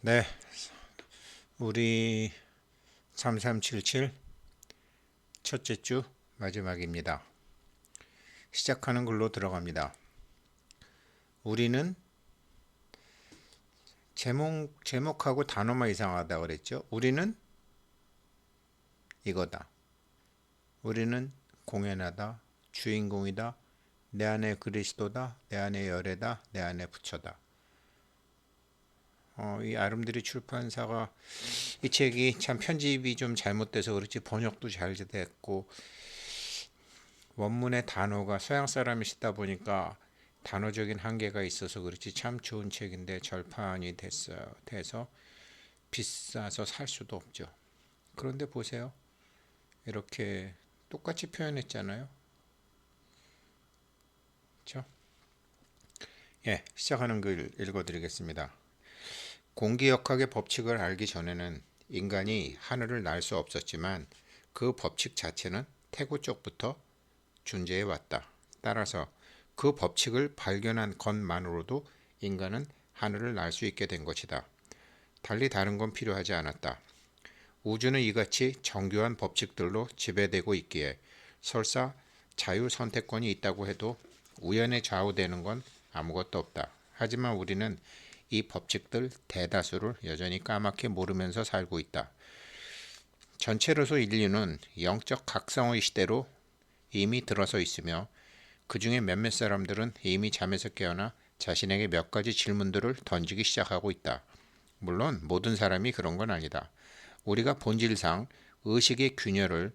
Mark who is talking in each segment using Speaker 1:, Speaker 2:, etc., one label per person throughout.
Speaker 1: 네, 우리 3377 첫째 주 마지막입니다. 시작하는 글로 들어갑니다. 우리는 제목하고 단어만 이상하다 그랬죠. 우리는 이거다. 우리는 공연하다, 주인공이다, 내 안에 그리스도다, 내 안에 열애다, 내 안에 부처다. 이 아름드리 출판사가 이 책이 참 편집이 좀 잘못돼서 그렇지 번역도 잘 됐고 원문의 단어가 서양 사람이 쓰다 보니까 단어적인 한계가 있어서 그렇지 참 좋은 책인데 절판이 돼서 비싸서 살 수도 없죠. 그런데 보세요. 이렇게 똑같이 표현했잖아요. 그렇죠? 예, 시작하는 글 읽어드리겠습니다. 공기역학의 법칙을 알기 전에는 인간이 하늘을 날 수 없었지만 그 법칙 자체는 태고 쪽부터 존재해 왔다. 따라서 그 법칙을 발견한 것만으로도 인간은 하늘을 날 수 있게 된 것이다. 달리 다른 건 필요하지 않았다. 우주는 이같이 정교한 법칙들로 지배되고 있기에 설사 자유 선택권이 있다고 해도 우연에 좌우되는 건 아무것도 없다. 하지만 우리는 이 법칙들 대다수를 여전히 까맣게 모르면서 살고 있다. 전체로서 인류는 영적 각성의 시대로 이미 들어서 있으며 그 중에 몇몇 사람들은 이미 잠에서 깨어나 자신에게 몇 가지 질문들을 던지기 시작하고 있다. 물론 모든 사람이 그런 건 아니다. 우리가 본질상 의식의 균열을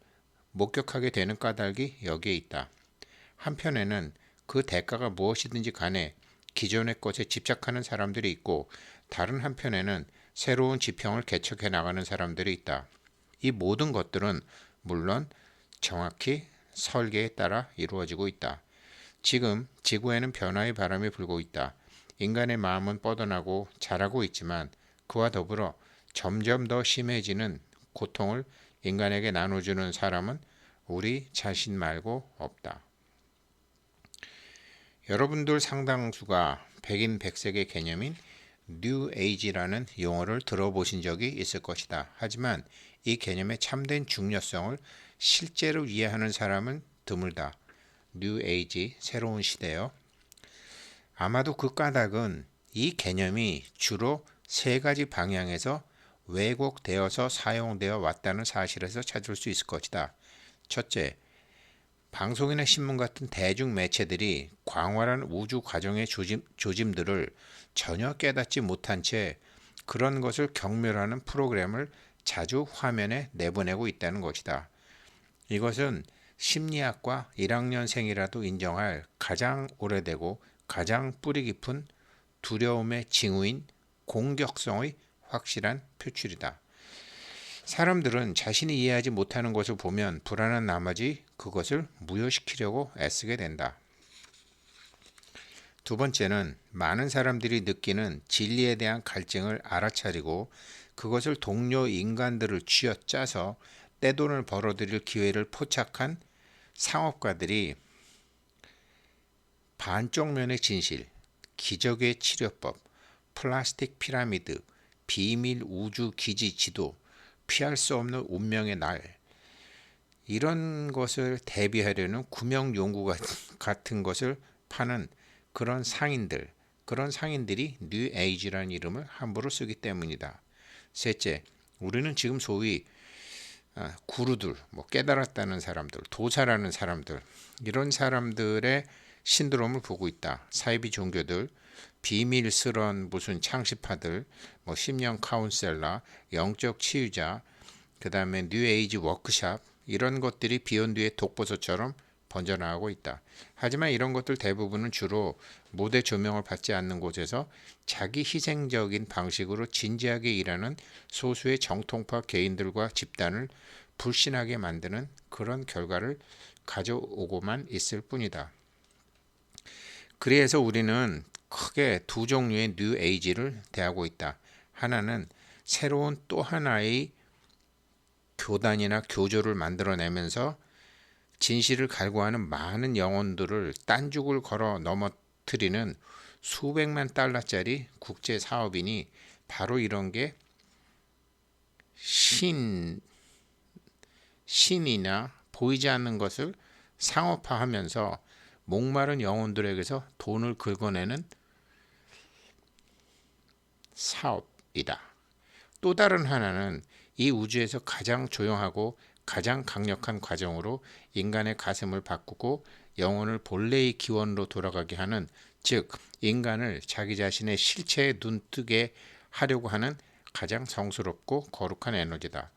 Speaker 1: 목격하게 되는 까닭이 여기에 있다. 한편에는 그 대가가 무엇이든지 간에 기존의 것에 집착하는 사람들이 있고 다른 한편에는 새로운 지평을 개척해 나가는 사람들이 있다. 이 모든 것들은 물론 정확히 설계에 따라 이루어지고 있다. 지금 지구에는 변화의 바람이 불고 있다. 인간의 마음은 뻗어나고 자라고 있지만 그와 더불어 점점 더 심해지는 고통을 인간에게 나눠주는 사람은 우리 자신 말고 없다. 여러분들 상당수가 백인 백색의 개념인 뉴 에이지라는 용어를 들어보신 적이 있을 것이다. 하지만 이 개념의 참된 중요성을 실제로 이해하는 사람은 드물다. 뉴 에이지, 새로운 시대요. 아마도 그 까닭은 이 개념이 주로 세 가지 방향에서 왜곡되어서 사용되어 왔다는 사실에서 찾을 수 있을 것이다. 첫째, 방송이나 신문 같은 대중 매체들이 광활한 우주 과정의 조짐들을 전혀 깨닫지 못한 채 그런 것을 경멸하는 프로그램을 자주 화면에 내보내고 있다는 것이다. 이것은 심리학과 1학년생이라도 인정할 가장 오래되고 가장 뿌리 깊은 두려움의 징후인 공격성의 확실한 표출이다. 사람들은 자신이 이해하지 못하는 것을 보면 불안한 나머지 그것을 무효시키려고 애쓰게 된다. 두 번째는 많은 사람들이 느끼는 진리에 대한 갈증을 알아차리고 그것을 동료 인간들을 쥐어짜서 떼돈을 벌어들일 기회를 포착한 상업가들이 반쪽면의 진실, 기적의 치료법, 플라스틱 피라미드, 비밀 우주 기지 지도, 피할 수 없는 운명의 날 이런 것을 대비하려는 구명 연구 같은 것을 파는 그런 상인들이 뉴 에이지라는 이름을 함부로 쓰기 때문이다. 셋째, 우리는 지금 소위 구루들, 깨달았다는 사람들, 도사라는 사람들 이런 사람들의 신드롬을 보고 있다. 사이비 종교들, 비밀스런 무슨 창시파들, 심령 카운셀러, 영적 치유자, 그 다음에 뉴에이지 워크샵 이런 것들이 비온 뒤에 독보소처럼 번져나가고 있다. 하지만 이런 것들 대부분은 주로 무대 조명을 받지 않는 곳에서 자기 희생적인 방식으로 진지하게 일하는 소수의 정통파 개인들과 집단을 불신하게 만드는 그런 결과를 가져오고만 있을 뿐이다. 그래서 우리는 크게 두 종류의 뉴 에이지를 대하고 있다. 하나는 새로운 또 하나의 교단이나 교조를 만들어내면서 진실을 갈구하는 많은 영혼들을 딴죽을 걸어 넘어뜨리는 수백만 달러짜리 국제 사업이니 바로 이런 게 신이나 보이지 않는 것을 상업화하면서 목마른 영혼들에게서 돈을 긁어내는 사업이다. 또 다른 하나는 이 우주에서 가장 조용하고 가장 강력한 과정으로 인간의 가슴을 바꾸고 영혼을 본래의 기원으로 돌아가게 하는, 즉 인간을 자기 자신의 실체에 눈뜨게 하려고 하는 가장 성스럽고 거룩한 에너지다.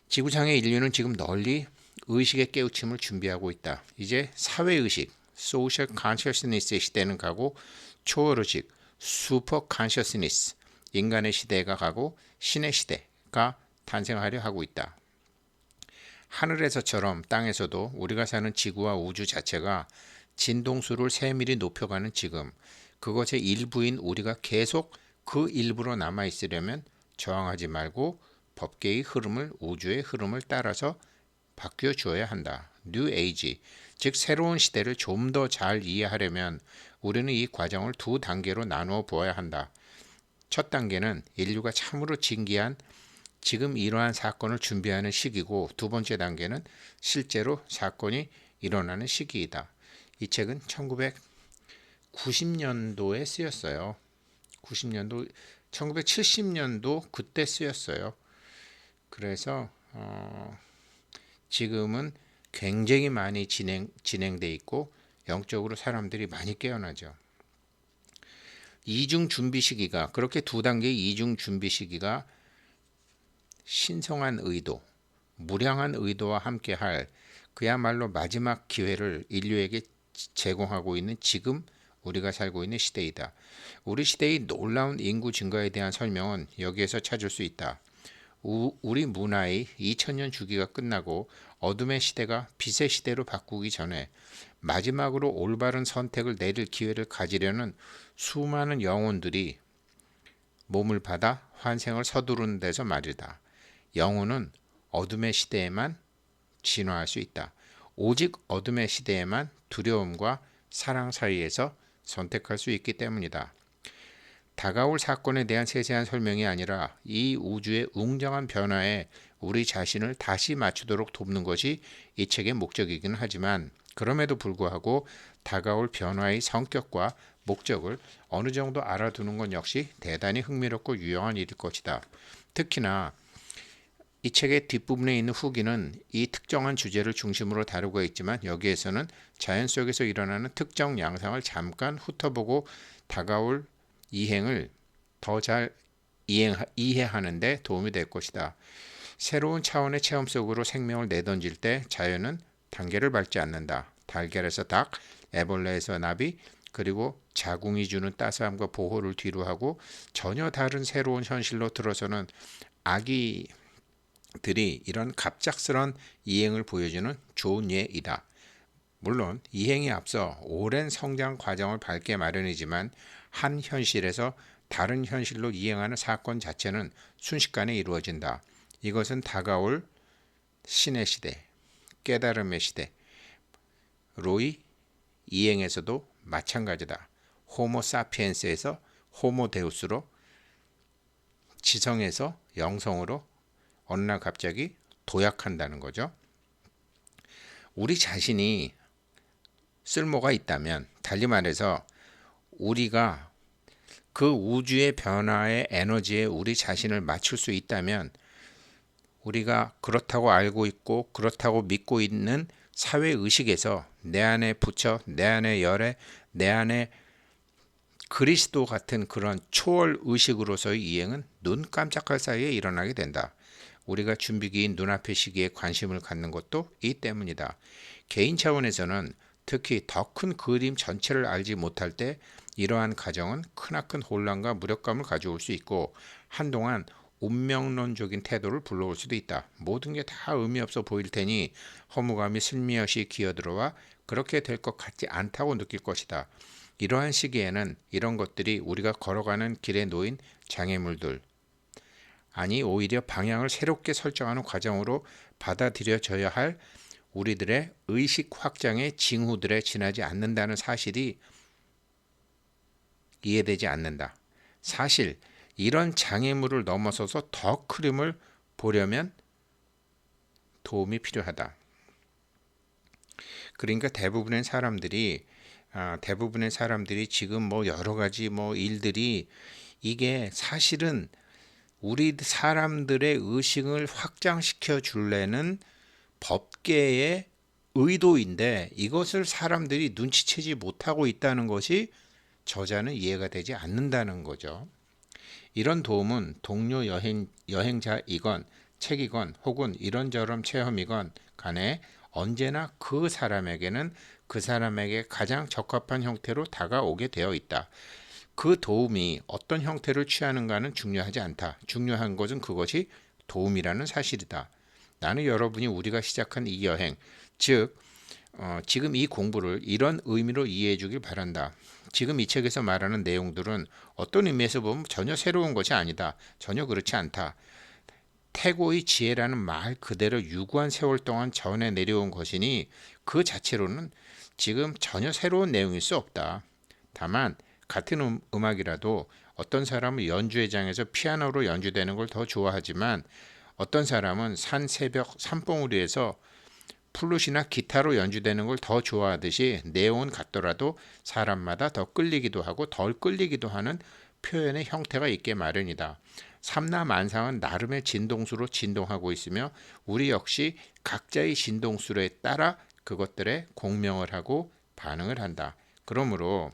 Speaker 1: 지구상의 인류는 지금 널리 의식의 깨우침을 준비하고 있다. 이제 사회의식, Social Consciousness의 시대는 가고 초월의식, Super Consciousness, 인간의 시대가 가고 신의 시대가 탄생하려 하고 있다. 하늘에서처럼 땅에서도 우리가 사는 지구와 우주 자체가 진동수를 세밀히 높여가는 지금, 그것의 일부인 우리가 계속 그 일부로 남아있으려면 저항하지 말고 법계의 흐름을, 우주의 흐름을 따라서 바뀌어 주어야 한다. 뉴 에이지, 즉 새로운 시대를 좀 더 잘 이해하려면 우리는 이 과정을 두 단계로 나누어 보아야 한다. 첫 단계는 인류가 참으로 진기한 지금 이러한 사건을 준비하는 시기고, 두 번째 단계는 실제로 사건이 일어나는 시기이다. 이 책은 1990년도에 쓰였어요. 1970년도 그때 쓰였어요. 그래서 지금은 굉장히 많이 진행돼 있고 영적으로 사람들이 많이 깨어나죠. 이중 준비 시기가, 그렇게 두 단계의 이중 준비 시기가 신성한 의도, 무량한 의도와 함께할 그야말로 마지막 기회를 인류에게 제공하고 있는 지금 우리가 살고 있는 시대이다. 우리 시대의 놀라운 인구 증가에 대한 설명은 여기에서 찾을 수 있다. 우리 문화의 2000년 주기가 끝나고 어둠의 시대가 빛의 시대로 바꾸기 전에 마지막으로 올바른 선택을 내릴 기회를 가지려는 수많은 영혼들이 몸을 받아 환생을 서두르는 데서 말이다. 영혼은 어둠의 시대에만 진화할 수 있다. 오직 어둠의 시대에만 두려움과 사랑 사이에서 선택할 수 있기 때문이다. 다가올 사건에 대한 세세한 설명이 아니라 이 우주의 웅장한 변화에 우리 자신을 다시 맞추도록 돕는 것이 이 책의 목적이긴 하지만, 그럼에도 불구하고 다가올 변화의 성격과 목적을 어느 정도 알아두는 것 역시 대단히 흥미롭고 유용한 일일 것이다. 특히나 이 책의 뒷부분에 있는 후기는 이 특정한 주제를 중심으로 다루고 있지만, 여기에서는 자연 속에서 일어나는 특정 양상을 잠깐 훑어보고 다가올 이행을 더 잘 이해하는 데 도움이 될 것이다. 새로운 차원의 체험 속으로 생명을 내던질 때 자연은 단계를 밟지 않는다. 달걀에서 닭, 애벌레에서 나비, 그리고 자궁이 주는 따스함과 보호를 뒤로하고 전혀 다른 새로운 현실로 들어서는 아기들이 이런 갑작스런 이행을 보여주는 좋은 예이다. 물론 이행에 앞서 오랜 성장 과정을 밟게 마련이지만 한 현실에서 다른 현실로 이행하는 사건 자체는 순식간에 이루어진다. 이것은 다가올 신의 시대, 깨달음의 시대로의 이행에서도 마찬가지다. 호모 사피엔스에서 호모 데우스로, 지성에서 영성으로 어느 날 갑자기 도약한다는 거죠. 우리 자신이 쓸모가 있다면, 달리 말해서 우리가 그 우주의 변화의 에너지에 우리 자신을 맞출 수 있다면, 우리가 그렇다고 알고 있고 그렇다고 믿고 있는 사회의식에서 내 안에 부처, 내 안에 열애, 내 안에 그리스도 같은 그런 초월의식으로서의 이행은 눈 깜짝할 사이에 일어나게 된다. 우리가 준비기인 눈앞의 시기에 관심을 갖는 것도 이 때문이다. 개인 차원에서는 특히 더 큰 그림 전체를 알지 못할 때 이러한 과정은 크나큰 혼란과 무력감을 가져올 수 있고 한동안 운명론적인 태도를 불러올 수도 있다. 모든 게 다 의미 없어 보일 테니 허무감이 슬며시 기어들어와 그렇게 될 것 같지 않다고 느낄 것이다. 이러한 시기에는 이런 것들이 우리가 걸어가는 길에 놓인 장애물들, 아니 오히려 방향을 새롭게 설정하는 과정으로 받아들여져야 할 우리들의 의식 확장의 징후들에 지나지 않는다는 사실이 이해되지 않는다. 사실 이런 장애물을 넘어서서 더 큰 그림을 보려면 도움이 필요하다. 그러니까 대부분의 사람들이 지금 뭐 여러 가지 뭐 일들이 이게 사실은 우리 사람들의 의식을 확장시켜 줄래는 법계의 의도인데 이것을 사람들이 눈치채지 못하고 있다는 것이 저자는 이해가 되지 않는다는 거죠. 이런 도움은 동료 여행자이건 책이건 혹은 이런저런 체험이건 간에 언제나 그 사람에게는 그 사람에게 가장 적합한 형태로 다가오게 되어 있다. 그 도움이 어떤 형태를 취하는가는 중요하지 않다. 중요한 것은 그것이 도움이라는 사실이다. 나는 여러분이 우리가 시작한 이 여행, 즉 지금 이 공부를 이런 의미로 이해해 주길 바란다. 지금 이 책에서 말하는 내용들은 어떤 의미에서 보면 전혀 새로운 것이 아니다. 전혀 그렇지 않다. 태고의 지혜라는 말 그대로 유구한 세월 동안 전해 내려온 것이니 그 자체로는 지금 전혀 새로운 내용일 수 없다. 다만 같은 음악이라도 어떤 사람은 연주회장에서 피아노로 연주되는 걸 더 좋아하지만 어떤 사람은 산 새벽 산봉우리에서 플룻이나 기타로 연주되는 걸 더 좋아하듯이 내용은 같더라도 사람마다 더 끌리기도 하고 덜 끌리기도 하는 표현의 형태가 있게 마련이다. 삼라만상은 나름의 진동수로 진동하고 있으며 우리 역시 각자의 진동수에 따라 그것들에 공명을 하고 반응을 한다. 그러므로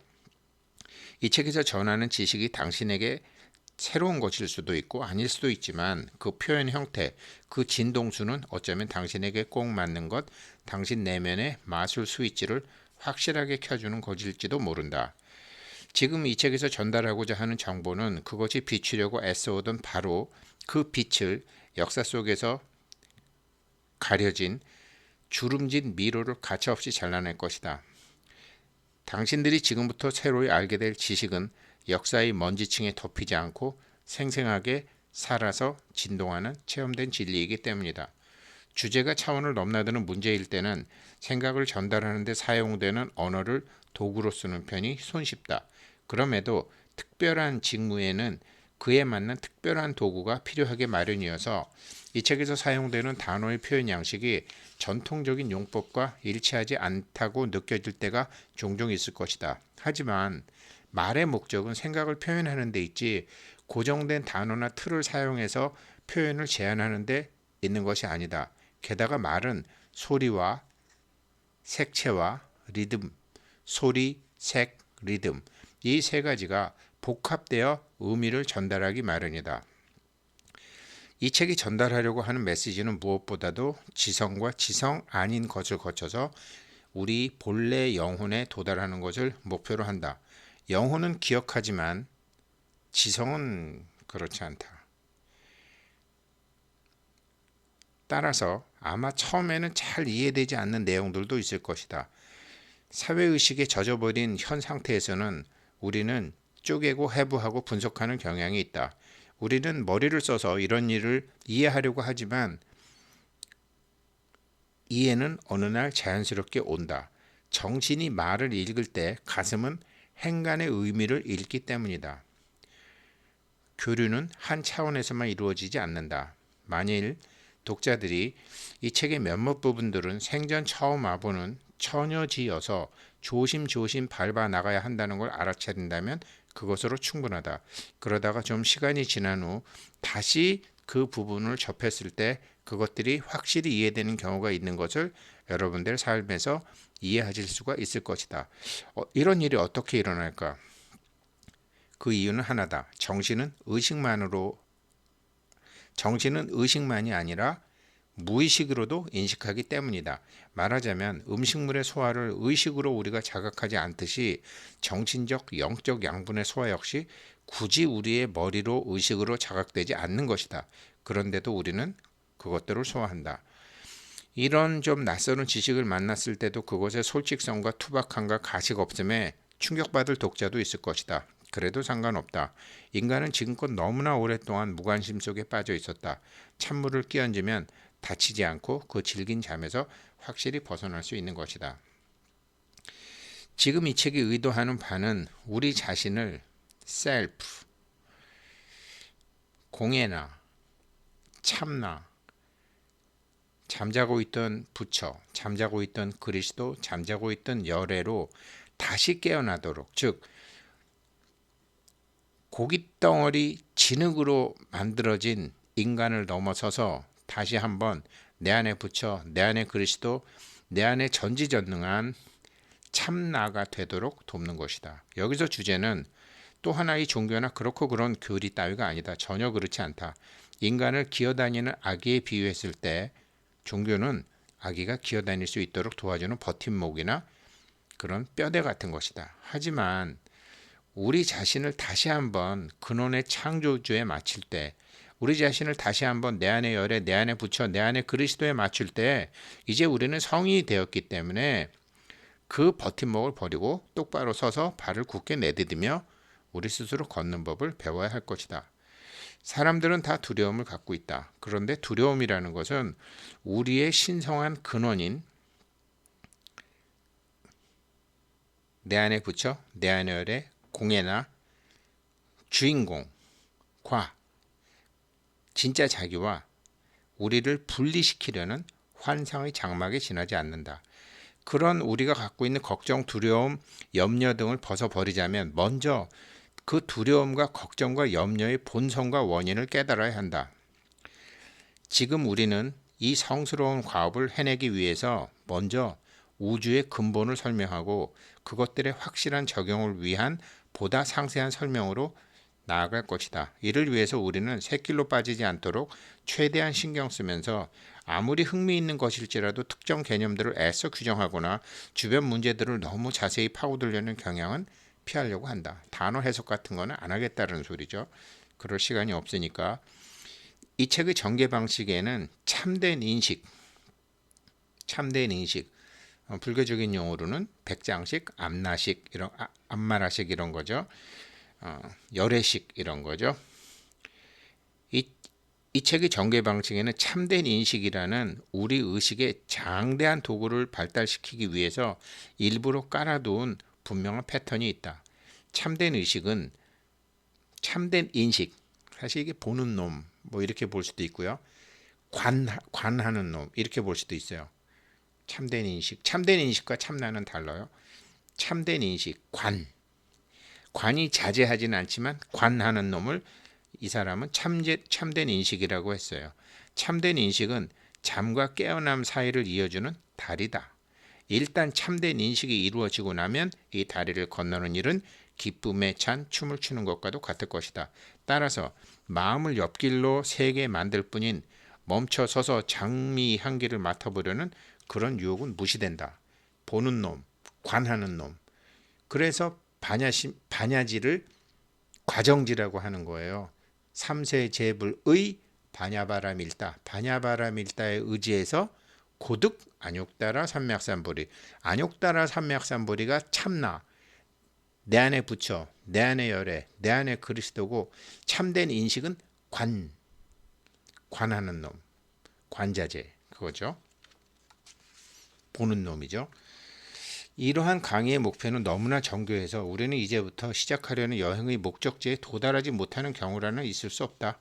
Speaker 1: 이 책에서 전하는 지식이 당신에게 새로운 것일 수도 있고 아닐 수도 있지만 그 표현 형태, 그 진동수는 어쩌면 당신에게 꼭 맞는 것, 당신 내면의 마술 스위치를 확실하게 켜주는 것일지도 모른다. 지금 이 책에서 전달하고자 하는 정보는 그것이 비추려고 애써오던 바로 그 빛을 역사 속에서 가려진 주름진 미로를 가차없이 잘라낼 것이다. 당신들이 지금부터 새로이 알게 될 지식은 역사의 먼지층에 덮이지 않고 생생하게 살아서 진동하는 체험된 진리이기 때문이다. 주제가 차원을 넘나드는 문제일 때는 생각을 전달하는 데 사용되는 언어를 도구로 쓰는 편이 손쉽다. 그럼에도 특별한 직무에는 그에 맞는 특별한 도구가 필요하게 마련이어서 이 책에서 사용되는 단어의 표현 양식이 전통적인 용법과 일치하지 않다고 느껴질 때가 종종 있을 것이다. 하지만 말의 목적은 생각을 표현하는 데 있지 고정된 단어나 틀을 사용해서 표현을 제한하는 데 있는 것이 아니다. 게다가 말은 소리와 색채와 리듬, 소리, 색, 리듬 이 세 가지가 복합되어 의미를 전달하기 마련이다. 이 책이 전달하려고 하는 메시지는 무엇보다도 지성과 지성 아닌 것을 거쳐서 우리 본래 영혼에 도달하는 것을 목표로 한다. 영혼은 기억하지만 지성은 그렇지 않다. 따라서 아마 처음에는 잘 이해되지 않는 내용들도 있을 것이다. 사회의식에 젖어버린 현 상태에서는 우리는 쪼개고 해부하고 분석하는 경향이 있다. 우리는 머리를 써서 이런 일을 이해하려고 하지만 이해는 어느 날 자연스럽게 온다. 정신이 말을 읽을 때 가슴은 행간의 의미를 읽기 때문이다. 교류는 한 차원에서만 이루어지지 않는다. 만일 독자들이 이 책의 몇몇 부분들은 생전 처음 와보는 처녀지여서 조심조심 밟아 나가야 한다는 걸 알아차린다면 그것으로 충분하다. 그러다가 좀 시간이 지난 후 다시 그 부분을 접했을 때 그것들이 확실히 이해되는 경우가 있는 것을 여러분들 삶에서 이해하실 수가 있을 것이다. 이런 일이 어떻게 일어날까? 그 이유는 하나다. 정신은 의식만이 아니라 무의식으로도 인식하기 때문이다. 말하자면 음식물의 소화를 의식으로 우리가 자각하지 않듯이 정신적, 영적 양분의 소화 역시 굳이 우리의 머리로 의식으로 자각되지 않는 것이다. 그런데도 우리는 그것들을 소화한다. 이런 좀 낯설은 지식을 만났을 때도 그것의 솔직성과 투박함과 가식 없음에 충격받을 독자도 있을 것이다. 그래도 상관없다. 인간은 지금껏 너무나 오랫동안 무관심 속에 빠져 있었다. 찬물을 끼얹으면 다치지 않고 그 질긴 잠에서 확실히 벗어날 수 있는 것이다. 지금 이 책이 의도하는 바는 우리 자신을 self, 공예나 참나, 잠자고 있던 부처, 잠자고 있던 그리스도, 잠자고 있던 열애로 다시 깨어나도록, 즉 고깃덩어리 진흙으로 만들어진 인간을 넘어서서 다시 한번 내 안에 부처, 내 안에 그리스도, 내 안에 전지전능한 참나가 되도록 돕는 것이다. 여기서 주제는 또 하나의 종교나 그렇고 그런 교리 따위가 아니다. 전혀 그렇지 않다. 인간을 기어다니는 아기에 비유했을 때 종교는 아기가 기어다닐 수 있도록 도와주는 버팀목이나 그런 뼈대 같은 것이다. 하지만 우리 자신을 다시 한번 근원의 창조주에 맞출 때, 우리 자신을 다시 한번 내 안에 열애, 내 안에 부처, 내 안에 그리스도에 맞출 때 이제 우리는 성인이 되었기 때문에 그 버팀목을 버리고 똑바로 서서 발을 굳게 내디디며 우리 스스로 걷는 법을 배워야 할 것이다. 사람들은 다 두려움을 갖고 있다. 그런데 두려움이라는 것은 우리의 신성한 근원인 내 안에 부처, 내 안에 열애, 공예나 주인공과 진짜 자기와 우리를 분리시키려는 환상의 장막에 지나지 않는다. 그런 우리가 갖고 있는 걱정, 두려움, 염려 등을 벗어버리자면 먼저 그 두려움과 걱정과 염려의 본성과 원인을 깨달아야 한다. 지금 우리는 이 성스러운 과업을 해내기 위해서 먼저 우주의 근본을 설명하고 그것들의 확실한 적용을 위한 보다 상세한 설명으로 나아갈 것이다. 이를 위해서 우리는 샛길로 빠지지 않도록 최대한 신경 쓰면서 아무리 흥미있는 것일지라도 특정 개념들을 애써 규정하거나 주변 문제들을 너무 자세히 파고들려는 경향은 피하려고 한다. 단어 해석 같은 거는 안 하겠다는 소리죠. 그럴 시간이 없으니까. 이 책의 전개 방식에는 참된 인식, 불교적인 용어로는 백장식, 암나식, 암마라식 이런 거죠. 열애식 이런 거죠. 이 책의 전개 방식에는 참된 인식이라는 우리 의식의 장대한 도구를 발달시키기 위해서 일부러 깔아두은 분명한 패턴이 있다. 참된 의식은 참된 인식, 사실 이게 보는 놈 뭐 이렇게 볼 수도 있고요. 관하는 놈 이렇게 볼 수도 있어요. 참된 인식과 참나는 달라요. 참된 인식, 관이 자제하지는 않지만 관하는 놈을 이 사람은 참된 인식이라고 했어요. 참된 인식은 잠과 깨어남 사이를 이어주는 다리다. 일단 참된 인식이 이루어지고 나면 이 다리를 건너는 일은 기쁨에 찬 춤을 추는 것과도 같을 것이다. 따라서 마음을 옆길로 세게 만들 뿐인 멈춰 서서 장미 향기를 맡아보려는 그런 유혹은 무시된다. 보는 놈, 관하는 놈. 그래서 반야지를 과정지라고 하는 거예요. 삼세제불의 반야바라밀다. 반야바라밀다에 의지해서 고득 안욕따라 삼맥삼보리. 안욕따라 삼맥삼보리가 참나, 내 안에 부처, 내 안에 열애, 내 안에 그리스도고 참된 인식은 관하는 놈, 관자재 그거죠. 보는 놈이죠. 이러한 강의의 목표는 너무나 정교해서 우리는 이제부터 시작하려는 여행의 목적지에 도달하지 못하는 경우라는 있을 수 없다.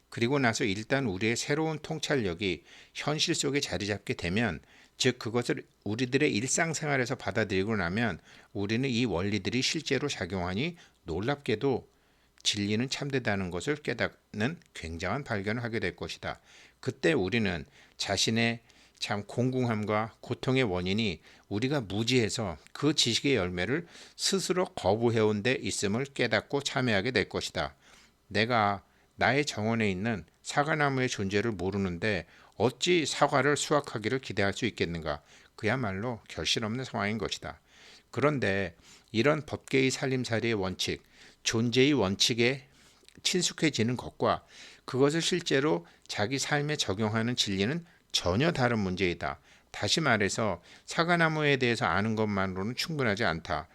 Speaker 1: 그리고 나서 일단 우리의 새로운 통찰력이 현실 속에 자리 잡게 되면, 즉 그것을 우리들의 일상생활에서 받아들이고 나면 우리는 이 원리들이 실제로 작용하니 놀랍게도 진리는 참되다는 것을 깨닫는 굉장한 발견을 하게 될 것이다. 그때 우리는 자신의 참 공공함과 고통의 원인이 우리가 무지해서 그 지식의 열매를 스스로 거부해온 데 있음을 깨닫고 참여하게 될 것이다. 내가 나의 정원에 있는 사과나무의 존재를 모르는데 어찌 사과를 수확하기를 기대할 수 있겠는가? 그야말로 결실 없는 상황인 것이다. 그런데 이런 법계의 살림살이의 원칙, 존재의 원칙에 친숙해지는 것과 그것을 실제로 자기 삶에 적용하는 진리는 전혀 다른 문제이다. 다시 말해서 사과나무에 대해서 아는 것만으로는 충분하지 않다.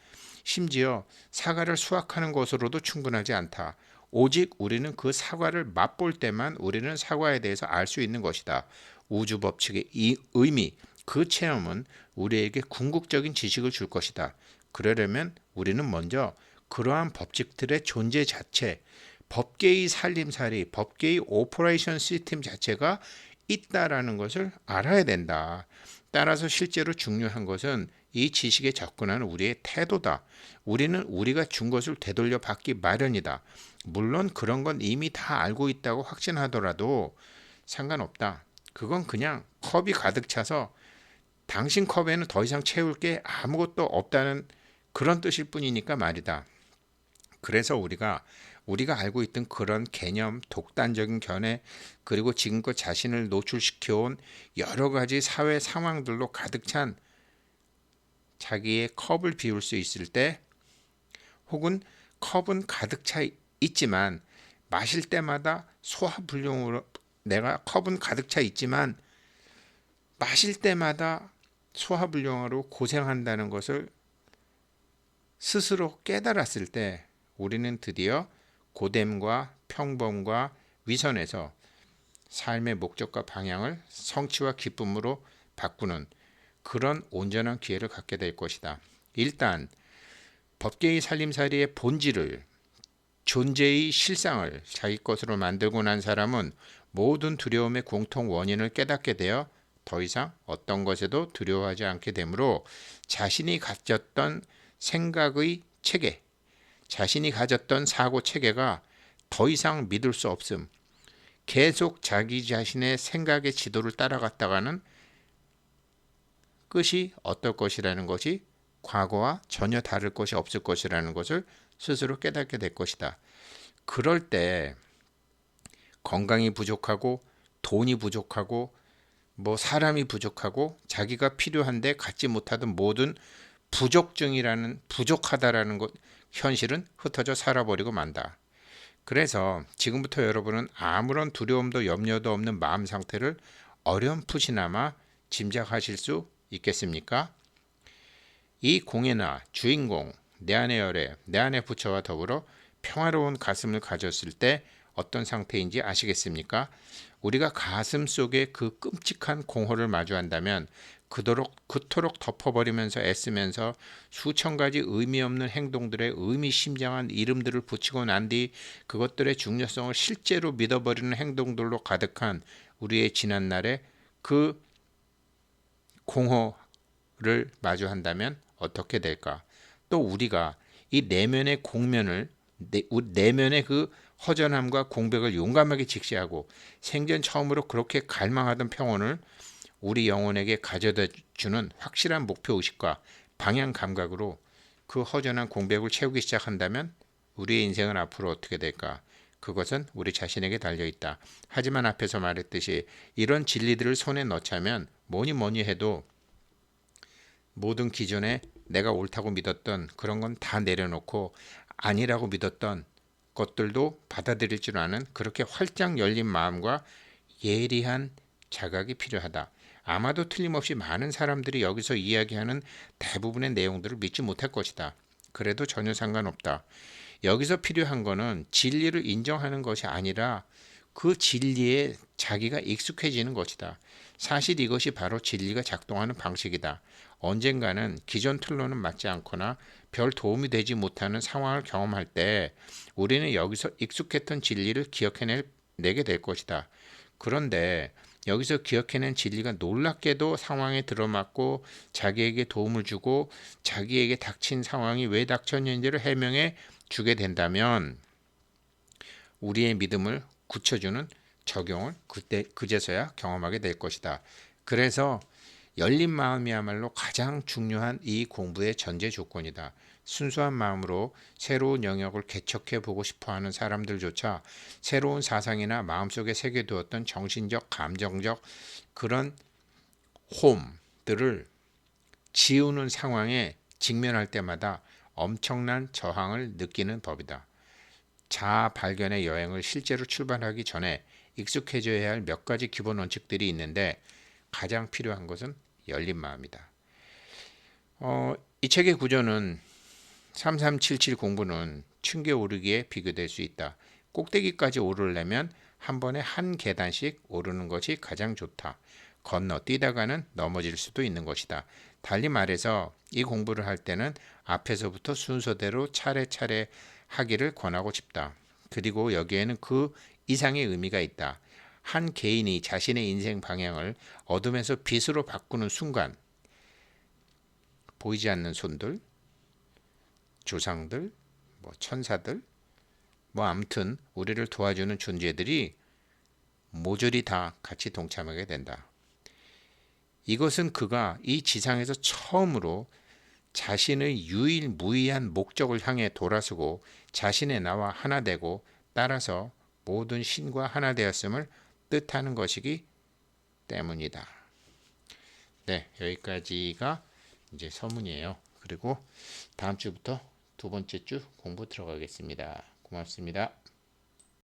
Speaker 1: 심지어 사과를 수확하는 것으로도 충분하지 않다. 오직 우리는 그 사과를 맛볼 때만 우리는 사과에 대해서 알 수 있는 것이다. 우주 법칙의 이 의미, 그 체험은 우리에게 궁극적인 지식을 줄 것이다. 그러려면 우리는 먼저 그러한 법칙들의 존재 자체, 법계의 살림살이, 법계의 오퍼레이션 시스템 자체가 있다라는 것을 알아야 된다. 따라서 실제로 중요한 것은 이 지식에 접근하는 우리의 태도다. 우리는 우리가 준 것을 되돌려 받기 마련이다. 물론 그런 건 이미 다 알고 있다고 확신하더라도 상관없다. 그건 그냥 컵이 가득 차서 당신 컵에는 더 이상 채울 게 아무것도 없다는 그런 뜻일 뿐이니까 말이다. 그래서 우리가 알고 있던 그런 개념, 독단적인 견해, 그리고 지금껏 자신을 노출시켜온 여러 가지 사회 상황들로 가득 찬 자기의 컵을 비울 수 있을 때, 혹은 컵은 가득 차 있지만 마실 때마다 소화불량으로, 내가 컵은 가득 차 있지만 마실 때마다 소화불량으로 고생한다는 것을 스스로 깨달았을 때 우리는 드디어 고됨과 평범과 위선에서 삶의 목적과 방향을 성취와 기쁨으로 바꾸는 그런 온전한 기회를 갖게 될 것이다. 일단 법계의 살림살이의 본질을, 존재의 실상을 자기 것으로 만들고 난 사람은 모든 두려움의 공통 원인을 깨닫게 되어 더 이상 어떤 것에도 두려워하지 않게 되므로 자신이 가졌던 생각의 체계, 자신이 가졌던 사고 체계가 더 이상 믿을 수 없음, 계속 자기 자신의 생각의 지도를 따라갔다가는 끝이 어떨 것이라는 것이, 과거와 전혀 다를 것이 없을 것이라는 것을 스스로 깨닫게 될 것이다. 그럴 때 건강이 부족하고 돈이 부족하고 사람이 부족하고 자기가 필요한데 갖지 못하던 모든 부족하다라는 것, 현실은 흩어져 살아버리고 만다. 그래서 지금부터 여러분은 아무런 두려움도 염려도 없는 마음 상태를 어렴풋이나마 짐작하실 수 있겠습니까? 이 공예나 주인공, 내 안의 열애, 내 안의 부처와 더불어 평화로운 가슴을 가졌을 때 어떤 상태인지 아시겠습니까? 우리가 가슴 속에 그 끔찍한 공허를 마주한다면 그토록 덮어버리면서 애쓰면서 수천 가지 의미 없는 행동들의 의미심장한 이름들을 붙이고 난 뒤 그것들의 중요성을 실제로 믿어버리는 행동들로 가득한 우리의 지난날의 그 공허를 마주한다면 어떻게 될까? 또 우리가 이 내면의 공면을, 내면의 그 허전함과 공백을 용감하게 직시하고 생전 처음으로 그렇게 갈망하던 평온을 우리 영혼에게 가져다 주는 확실한 목표의식과 방향 감각으로 그 허전한 공백을 채우기 시작한다면 우리의 인생은 앞으로 어떻게 될까? 그것은 우리 자신에게 달려있다. 하지만 앞에서 말했듯이 이런 진리들을 손에 넣자면 뭐니 해도 모든 기존에 내가 옳다고 믿었던 그런 건 다 내려놓고 아니라고 믿었던 것들도 받아들일 줄 아는 그렇게 활짝 열린 마음과 예리한 자각이 필요하다. 아마도 틀림없이 많은 사람들이 여기서 이야기하는 대부분의 내용들을 믿지 못할 것이다. 그래도 전혀 상관없다. 여기서 필요한 거는 진리를 인정하는 것이 아니라 그 진리에 자기가 익숙해지는 것이다. 사실 이것이 바로 진리가 작동하는 방식이다. 언젠가는 기존 틀로는 맞지 않거나 별 도움이 되지 못하는 상황을 경험할 때 우리는 여기서 익숙했던 진리를 기억해내게 될 것이다. 그런데 여기서 기억해낸 진리가 놀랍게도 상황에 들어맞고 자기에게 도움을 주고 자기에게 닥친 상황이 왜 닥쳤는지를 해명해 주게 된다면 우리의 믿음을 굳혀주는 적용을 그제서야 경험하게 될 것이다. 그래서 열린 마음이야말로 가장 중요한 이 공부의 전제 조건이다. 순수한 마음으로 새로운 영역을 개척해 보고 싶어하는 사람들조차 새로운 사상이나 마음속에 새겨두었던 정신적, 감정적 그런 홈들을 지우는 상황에 직면할 때마다 엄청난 저항을 느끼는 법이다. 자아 발견의 여행을 실제로 출발하기 전에 익숙해져야 할 몇 가지 기본 원칙들이 있는데 가장 필요한 것은 열린 마음이다. 이 책의 구조는 3377 공부는 층계 오르기에 비교될 수 있다. 꼭대기까지 오르려면 한 번에 한 계단씩 오르는 것이 가장 좋다. 건너뛰다가는 넘어질 수도 있는 것이다. 달리 말해서 이 공부를 할 때는 앞에서부터 순서대로 차례차례 하기를 권하고 싶다. 그리고 여기에는 그 이상의 의미가 있다. 한 개인이 자신의 인생 방향을 어둠에서 빛으로 바꾸는 순간 보이지 않는 손들, 조상들, 뭐 천사들, 뭐 아무튼 우리를 도와주는 존재들이 모조리 다 같이 동참하게 된다. 이것은 그가 이 지상에서 처음으로 자신의 유일무이한 목적을 향해 돌아서고 자신의 나와 하나 되고 따라서 모든 신과 하나 되었음을 뜻하는 것이기 때문이다. 네, 여기까지가 이제 서문이에요. 그리고 다음 주부터 두 번째 주 공부 들어가겠습니다. 고맙습니다.